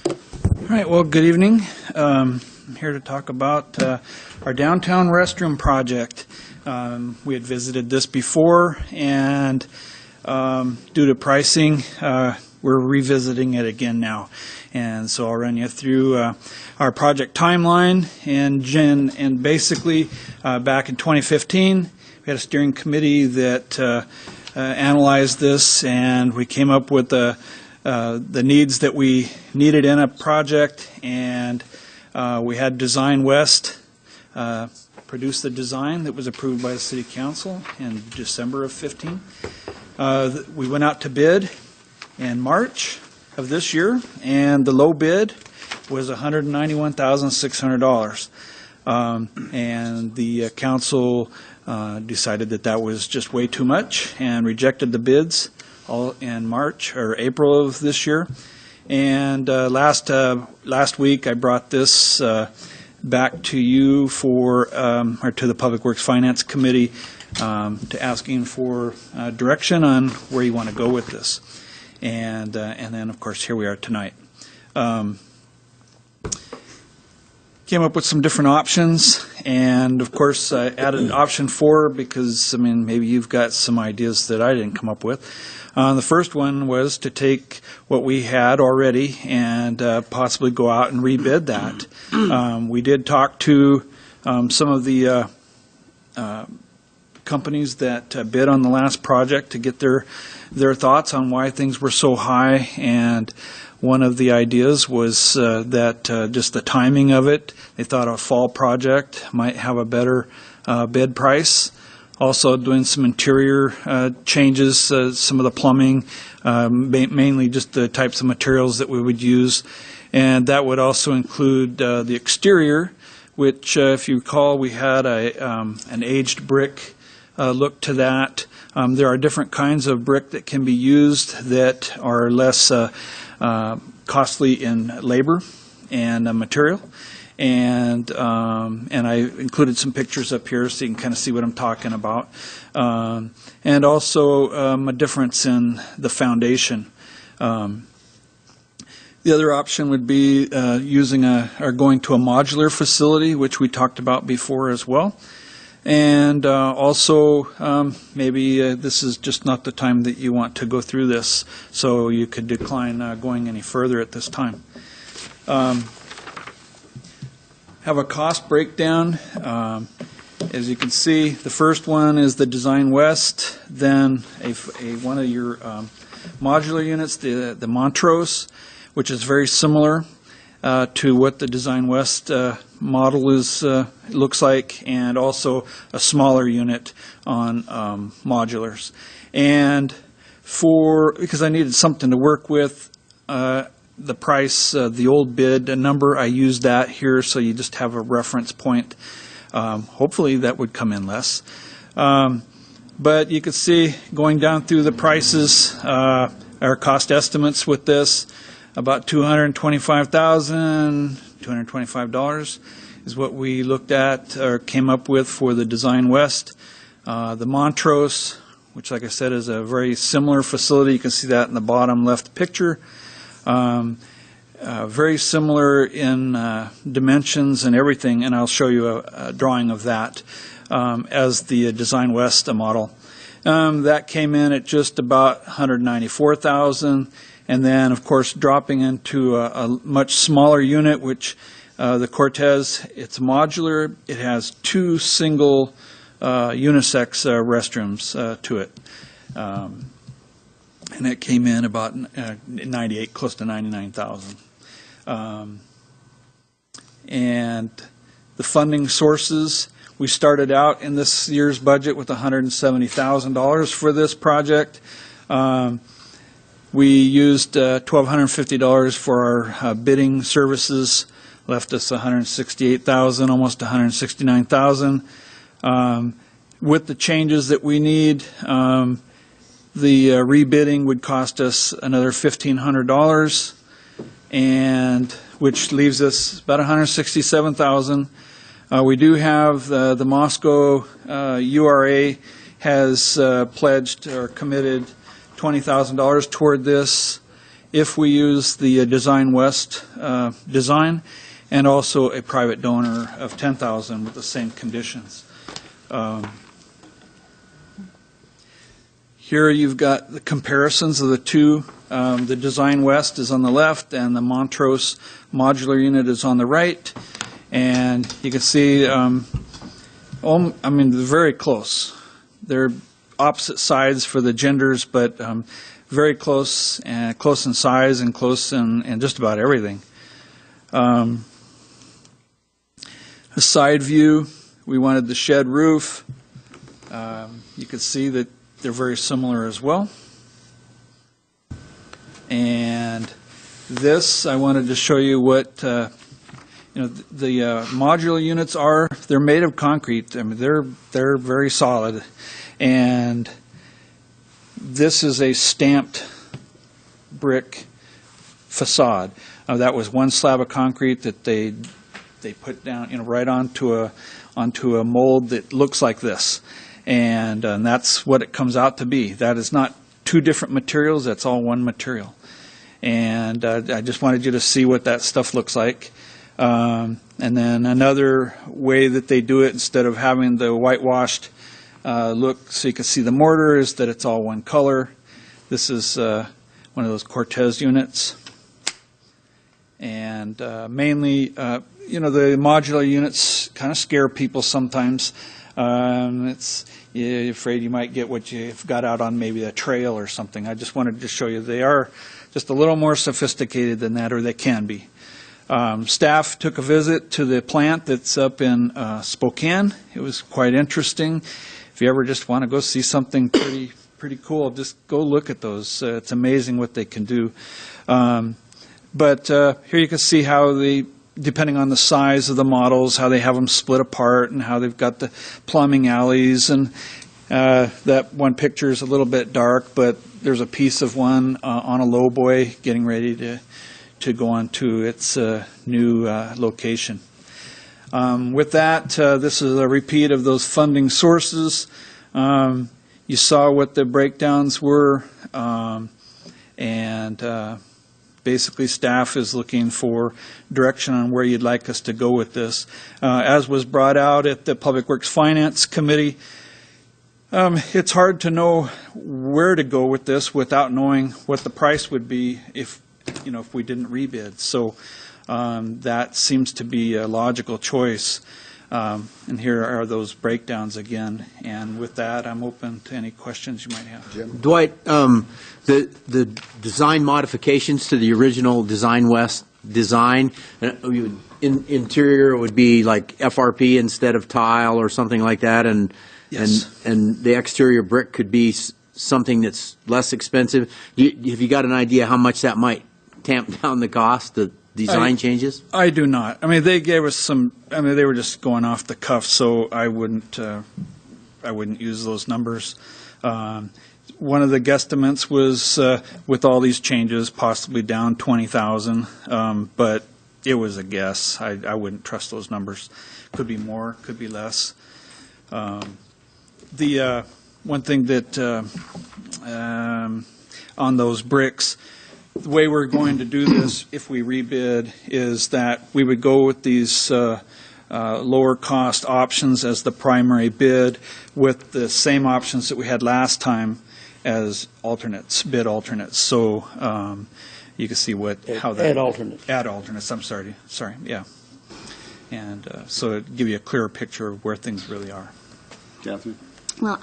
All right, well, good evening. I'm here to talk about our downtown restroom project. We had visited this before, and due to pricing, we're revisiting it again now. And so I'll run you through our project timeline. And basically, back in 2015, we had a steering committee that analyzed this, and we came up with the needs that we needed in a project, and we had Design West produce the design that was approved by the City Council in December of 15. We went out to bid in March of this year, and the low bid was $191,600. And the council decided that that was just way too much and rejected the bids all in March or April of this year. And last week I brought this back to you or to the Public Works Finance Committee to asking for direction on where you want to go with this. And then, of course, here we are tonight. Came up with some different options, and of course I added option 4 because, I mean, maybe you've got some ideas that I didn't come up with. The first one was to take what we had already and possibly go out and rebid that. We did talk to some of the companies that bid on the last project to get their thoughts on why things were so high, and one of the ideas was that just the timing of it, they thought a fall project might have a better bid price. Also doing some interior changes, some of the plumbing, mainly just the types of materials that we would use. And that would also include the exterior, which if you recall, we had an aged brick look to that. There are different kinds of brick that can be used that are less costly in labor and material, and I included some pictures up here so you can kind of see what I'm talking about, and also a difference in the foundation. The other option would be using or going to a modular facility, which we talked about before as well. And also, maybe this is just not the time that you want to go through this, so you could decline going any further at this time. Have a cost breakdown. As you can see, the first one is the Design West, then one of your modular units, the Montrose, which is very similar to what the Design West model looks like, and also a smaller unit on modulars. And because I needed something to work with, the price, the old bid number, I used that here so you just have a reference point. Hopefully that would come in less. But you can see going down through the prices, our cost estimates with this, about $225,000 is what we looked at or came up with for the Design West. The Montrose, which like I said is a very similar facility, you can see that in the bottom left picture. Very similar in dimensions and everything, and I'll show you a drawing of that as the Design West model. That came in at just about $194,000. And then, of course, dropping into a much smaller unit, which the Cortez, it's modular. It has 2 single unisex restrooms to it. And it came in about 98, close to 99,000. And the funding sources, we started out in this year's budget with $170,000 for this project. We used $1,250 for our bidding services, left us $168,000, almost $169,000. With the changes that we need, the rebidding would cost us another $1,500, and which leaves us about $167,000. We do have the Moscow URA has pledged or committed $20,000 toward this, if we use the Design West design, and also a private donor of $10,000 with the same conditions. Here you've got the comparisons of the two. The Design West is on the left, and the Montrose modular unit is on the right. And you can see, I mean, they're very close. They're opposite sides for the genders, but very close, and close in size and close in just about everything. A side view, we wanted the shed roof. You can see that they're very similar as well. And this, I wanted to show you what the modular units are. They're made of concrete. I mean, they're very solid. And this is a stamped brick facade. That was one slab of concrete that they put down, right onto a mold that looks like this, and that's what it comes out to be. That is not two different materials. That's all one material. And I just wanted you to see what that stuff looks like. And then another way that they do it, instead of having the whitewashed look so you can see the mortar, is that it's all one color. This is one of those Cortez units. And mainly, the modular units kind of scare people sometimes. You're afraid you might get what you've got out on maybe a trail or something. I just wanted to show you they are just a little more sophisticated than that, or they can be. Staff took a visit to the plant that's up in Spokane. It was quite interesting. If you ever just want to go see something pretty cool, just go look at those. It's amazing what they can do. But here you can see how depending on the size of the models, how they have them split apart and how they've got the plumbing alleys. And that one picture is a little bit dark, but there's a piece of one on a lowboy getting ready to go on to its new location. With that, this is a repeat of those funding sources. You saw what the breakdowns were, and basically staff is looking for direction on where you'd like us to go with this. As was brought out at the Public Works Finance Committee, it's hard to know where to go with this without knowing what the price would be if we didn't rebid. So that seems to be a logical choice. And here are those breakdowns again. And with that, I'm open to any questions you might have. Jim? Dwight, the design modifications to the original Design West design, interior would be like FRP instead of tile or something like that, and yes. and the exterior brick could be something that's less expensive. Have you got an idea how much that might tamp down the cost, the design changes? I do not. I mean, they gave us some. I mean, they were just going off the cuff, so I wouldn't use those numbers. One of the guesstimates was with all these changes, possibly down 20,000, but it was a guess. I wouldn't trust those numbers. Could be more, could be less. The one thing that on those bricks, the way we're going to do this, if we rebid, is that we would go with these lower cost options as the primary bid, with the same options that we had last time as alternates, bid alternates. So you can see how that add alternates. Add alternates. I'm sorry, yeah. And so it'd give you a clearer picture of where things really are. Catherine. Well,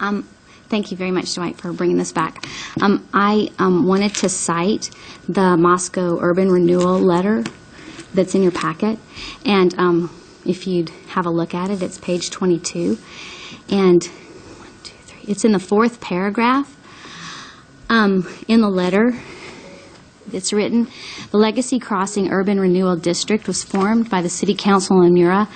thank you very much, Dwight, for bringing this back. I wanted to cite the Moscow Urban Renewal letter that's in your packet, and if you'd have a look at it, it's page 22, and it's in the 4th paragraph. In the letter, it's written, the Legacy Crossing Urban Renewal District was formed by the City Council in Mura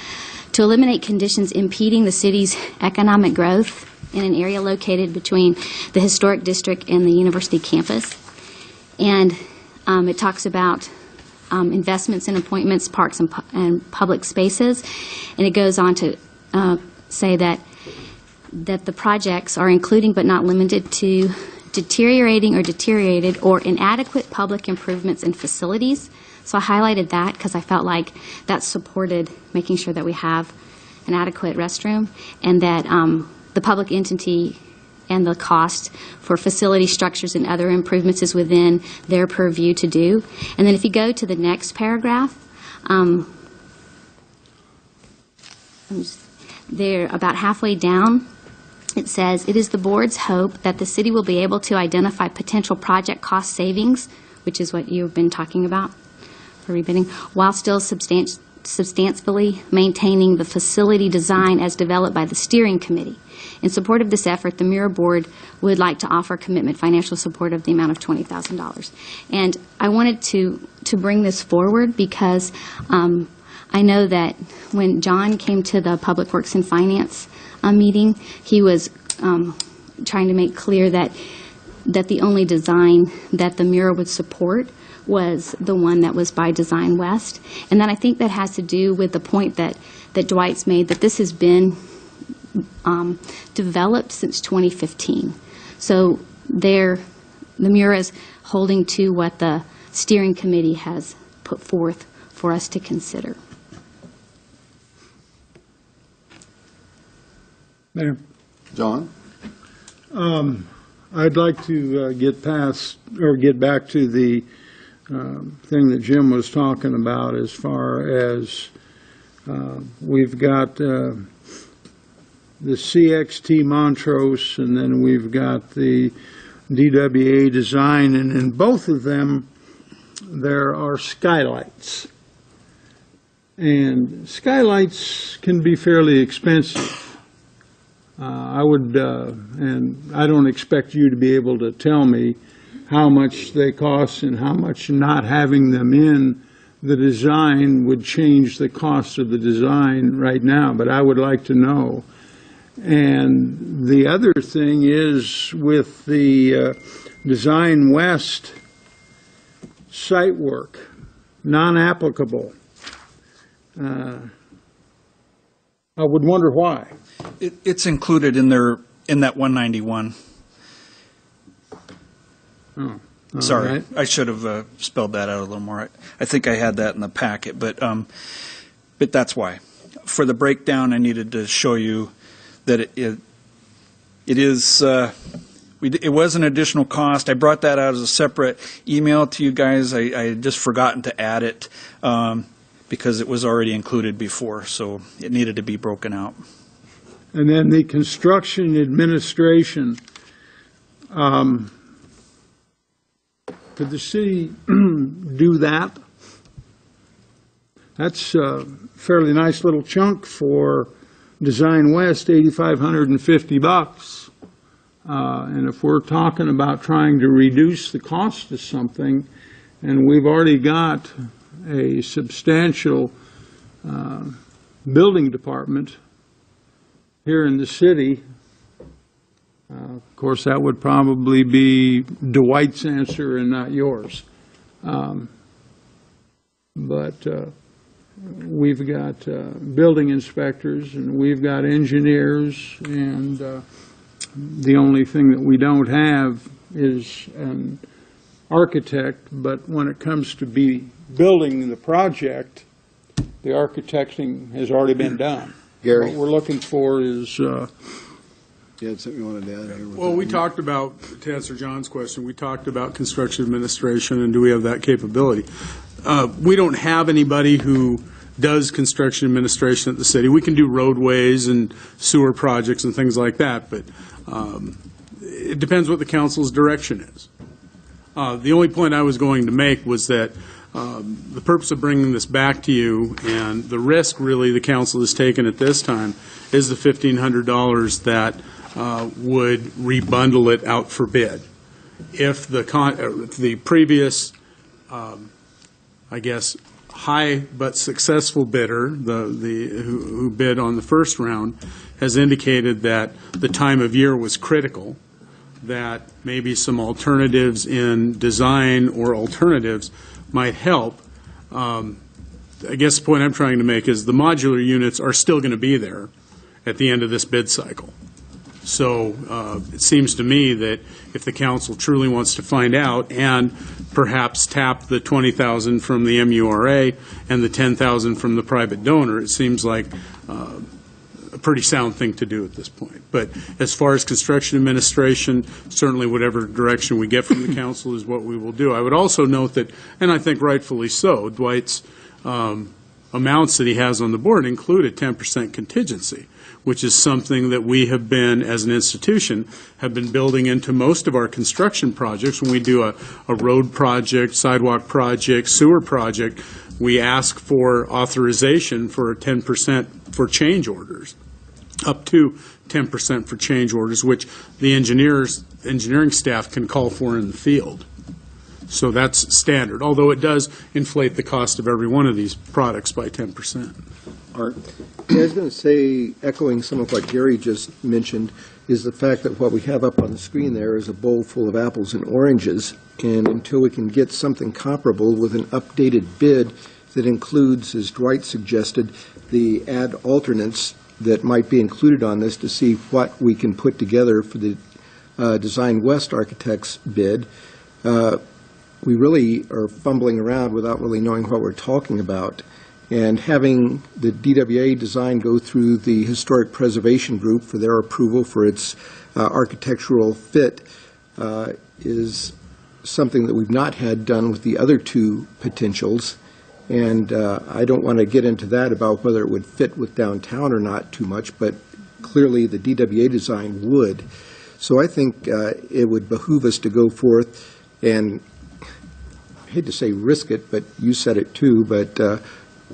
to eliminate conditions impeding the city's economic growth in an area located between the historic district and the university campus. And it talks about investments in appointments, parks, and public spaces. And it goes on to say that the projects are including but not limited to deteriorating or deteriorated or inadequate public improvements and facilities. So I highlighted that because I felt like that supported making sure that we have an adequate restroom and that the public entity and the cost for facility structures and other improvements is within their purview to do. And then if you go to the next paragraph, they're about halfway down. It says, "It is the board's hope that the city will be able to identify potential project cost savings," which is what you've been talking about for rebidding, "while still substantially maintaining the facility design as developed by the steering committee. In support of this effort, the Muir Board would like to offer commitment financial support of the amount of $20,000. And I wanted to bring this forward because I know that when John came to the Public Works and Finance meeting, he was trying to make clear that the only design that the Muir would support was the one that was by Design West. And then I think that has to do with the point that Dwight's made, that this has been developed since 2015. So the Muir is holding to what the steering committee has put forth for us to consider. Mayor, John? I'd like to get back to the thing that Jim was talking about as far as we've got the CXT Montrose and then we've got the DWA design, and in both of them there are skylights. And skylights can be fairly expensive. I would, and I don't expect you to be able to tell me how much they cost and how much not having them in the design would change the cost of the design right now, but I would like to know. And the other thing is with the Design West site work, non-applicable. I would wonder why. It's included in that 191. Oh, all Sorry, right. I should have spelled that out a little more. I think I had that in the packet, but that's why. For the breakdown, I needed to show you that it is. It was an additional cost. I brought that out as a separate email to you guys. I had just forgotten to add it because it was already included before, so it needed to be broken out. And then the construction administration, could the city do that? That's a fairly nice little chunk for Design West, $8,550. And if we're talking about trying to reduce the cost of something, and we've already got a substantial building department here in the city, of course, that would probably be Dwight's answer and not yours. But we've got building inspectors and we've got engineers, and the only thing that we don't have is an architect. But when it comes to building the project, the architecting has already been done. Gary? What we're looking for is You had something you wanted to add here? Well, we talked about, to answer John's question, we talked about construction administration and do we have that capability. We don't have anybody who does construction administration at the city. We can do roadways and sewer projects and things like that, but it depends what the council's direction is. The only point I was going to make was that the purpose of bringing this back to you and the risk really the council has taken at this time is the $1,500 that would rebundle it out for bid. If the previous, I guess, high but successful bidder, who bid on the first round, has indicated that the time of year was critical, that maybe some alternatives in design or alternatives might help. I guess the point I'm trying to make is the modular units are still going to be there at the end of this bid cycle. So it seems to me that if the council truly wants to find out and perhaps tap the 20,000 from the MURA and the 10,000 from the private donor, it seems like a pretty sound thing to do at this point. But as far as construction administration, certainly whatever direction we get from the council is what we will do. I would also note that, and I think rightfully so, Dwight's amounts that he has on the board include a 10% contingency, which is something that we have been, as an institution, have been building into most of our construction projects. When we do a road project, sidewalk project, sewer project, we ask for authorization for 10% for change orders, up to 10% for change orders, which the engineering staff can call for in the field. So that's standard, although it does inflate the cost of every one of these products by 10%. Art? Yeah, I was going to say, echoing some of what Gary just mentioned, is the fact that what we have up on the screen there is a bowl full of apples and oranges, and until we can get something comparable with an updated bid that includes, as Dwight suggested, the add alternates that might be included on this to see what we can put together for the Design West Architects bid, we really are fumbling around without really knowing what we're talking about. And having the DWA design go through the Historic Preservation Group for their approval for its architectural fit is something that we've not had done with the other two potentials. And I don't want to get into that about whether it would fit with downtown or not too much, but clearly the DWA design would. So I think it would behoove us to go forth and, I hate to say risk it, but you said it too, but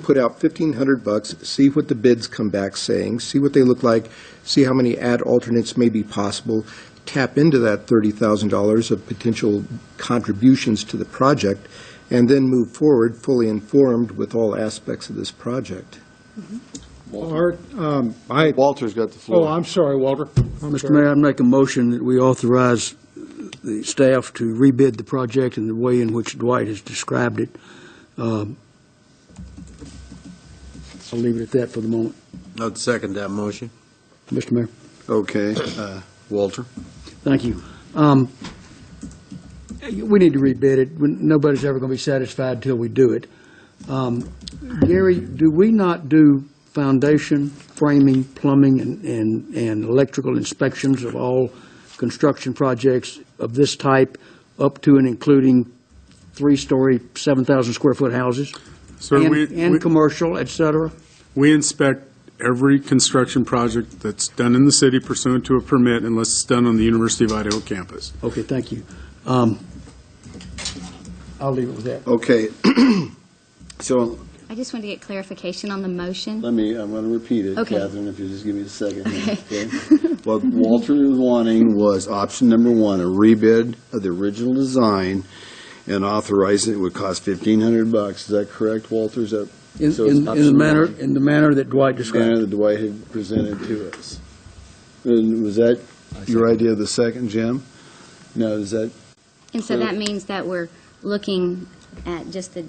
put out $1,500, see what the bids come back saying, see what they look like, see how many add alternates may be possible, tap into that $30,000 of potential contributions to the project, and then move forward fully informed with all aspects of this project. Art, Walter's got the floor. oh, I'm sorry, Walter. Mr. Mayor, I'd make a motion that we authorize the staff to rebid the project in the way in which Dwight has described it. I'll leave it at that for the moment. I'd second that motion. Mr. Mayor. Okay, Walter? Thank you. We need to rebid it. Nobody's ever going to be satisfied until we do it. Gary, do we not do foundation, framing, plumbing, and electrical inspections of all construction projects of this type, up to and including 3-story, 7,000-square-foot houses? So And commercial, et cetera? we inspect every construction project that's done in the city pursuant to a permit unless it's done on the University of Idaho campus. Okay, thank you. I'll leave it with that. Okay, so I just wanted to get clarification on the motion. I'm going to repeat it, Okay. Catherine, if you just give me a second here, okay? What Walter was wanting was option number 1, a rebid of the original design and authorize it would cost $1,500. Is that correct, Walter? Is that? So it's In option the manner that Dwight manner described. that Dwight had presented to us. And was that your idea of the second, Jim? No, is that? And so that means that we're looking at just the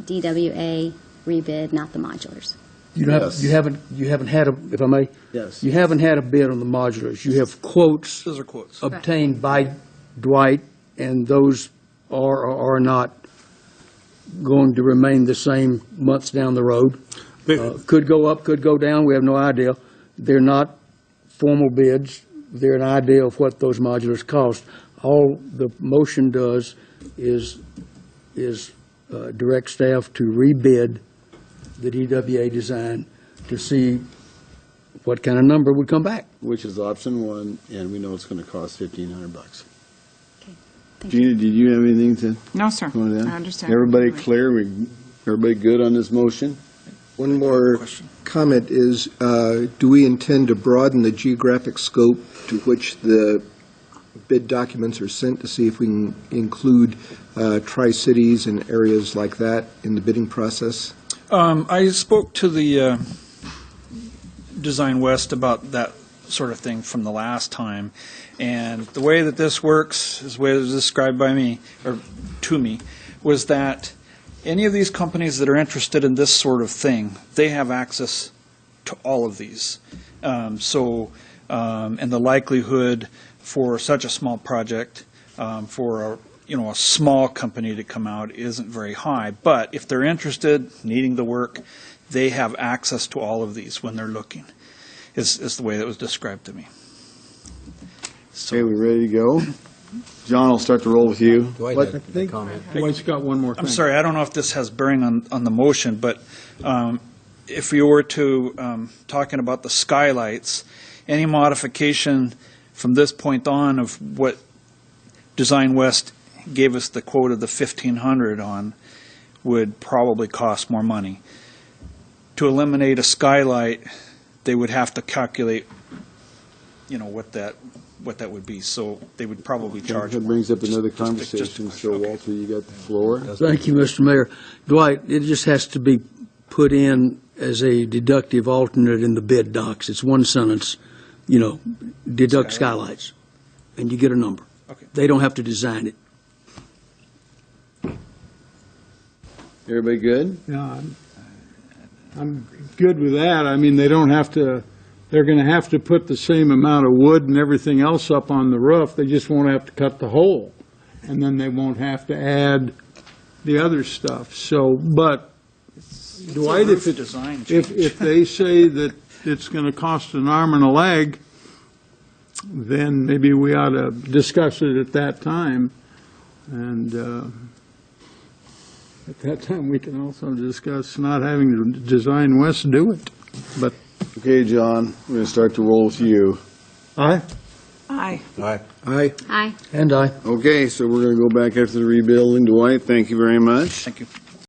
DWA rebid, not the modulars. Yes. You haven't had a, if I may? Yes. You haven't had a bid on the modulars. You have quotes Those are quotes. obtained by Dwight, and those are or are not going to remain the same months down the road. Could go up, could go down, we have no idea. They're not formal bids. They're an idea of what those modulars cost. All the motion does is direct staff to rebid the DWA design to see what kind of number would come back. Which is option 1, and we know it's going to cost $1,500. Okay, thank you. Gina, did you have anything to? No, sir. go with that? I understand. Everybody clear? Everybody good on this motion? One more comment is, do we intend to broaden the geographic scope to which the bid documents are sent to see if we can include Tri-Cities and areas like that in the bidding process? I spoke to the Design West about that sort of thing from the last time, and the way that this works, is the way it was described by me, or to me, was that any of these companies that are interested in this sort of thing, they have access to all of these. So and the likelihood for such a small project, for a small company to come out isn't very high. But if they're interested, needing the work, they have access to all of these when they're looking, is the way that was described to me. Okay, we ready to go? John, I'll start to roll with you. Dwight I think Dwight's got one more thing. I'm sorry, I don't know if this has bearing on the motion, but if you were to, talking about the skylights, any modification from this point on of what Design West gave us the quote of the 1,500 on would probably cost more money. To eliminate a skylight, they would have to calculate, what that would be. So they would probably charge That more. brings up another Just a conversation, question. so Okay. Walter, you got the floor. Thank you, Mr. Mayor. Dwight, it just has to be put in as a deductive alternate in the bid docs. It's one sentence, deduct skylights, and you get a number. Okay. They don't have to design it. Everybody good? Yeah, I'm good with that. I mean, they're going to have to put the same amount of wood and everything else up on the roof. They just won't have to cut the hole. And then they won't have to add the other stuff. So, but Dwight, roof design change. if they say that it's going to cost an arm and a leg, then maybe we ought to discuss it at that time. And at that time, we can also discuss not having to Design West do it. But Okay, John, we're going to start to roll with you. aye? Aye. Aye. Aye. And I. Okay, so we're going to go back after the rebuilding. Dwight, thank you very much. Thank you.